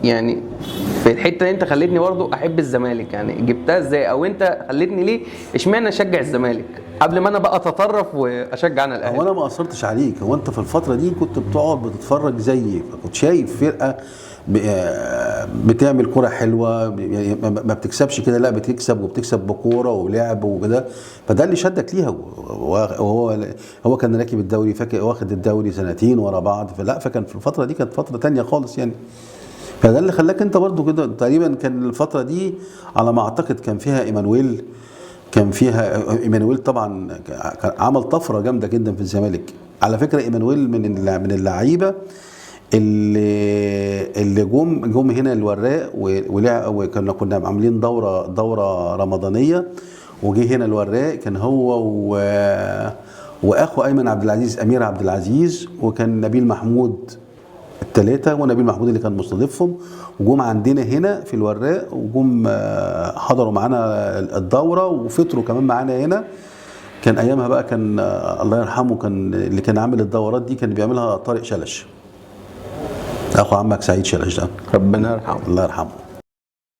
يعني في الحته دي انت خليتني برضه احب الزمالك، يعني جبتها ازاي او انت خليتني ليه اشمعنى اشجع الزمالك قبل ما انا بقى اتطرف واشجع انا هو الاهلي؟ انا ما قصرتش عليك، هو انت في الفتره دي كنت بتقعد بتتفرج زيي، فكنت شايف فرقه بتعمل كرة حلوه، يعني ما بتكسبش كده، لا بتكسب وبتكسب بكوره ولعب وكده، فده اللي شدك ليها. وهو كان راكب الدوري، فاكر واخد الدوري سنتين ورا بعض، فكان في الفتره دي كانت فتره تانية خالص يعني. فده اللي خلاك انت برضو كده تقريبا. كان الفتره دي على ما اعتقد كان فيها ايمانويل، كان فيها ايمانويل طبعا كان عمل طفره جامده جدا في الزمالك. على فكره ايمانويل من اللعيبه اللي جم هنا الوراق وكنا عاملين دوره رمضانيه، وجه هنا الوراق كان هو واخو ايمن عبد العزيز امير عبد العزيز، وكان نبيل محمود، الثلاثه، ونبيل محمود اللي كان مستضيفهم، وجم عندنا هنا في الوراق، وجم حضروا معانا الدوره وفطروا كمان معانا هنا. كان ايامها بقى كان الله يرحمه، كان اللي كان عامل الدورات دي كان بيعملها طارق شلش، اخو عمك سعيد شلش ده، ربنا يرحمه. الله يرحمه.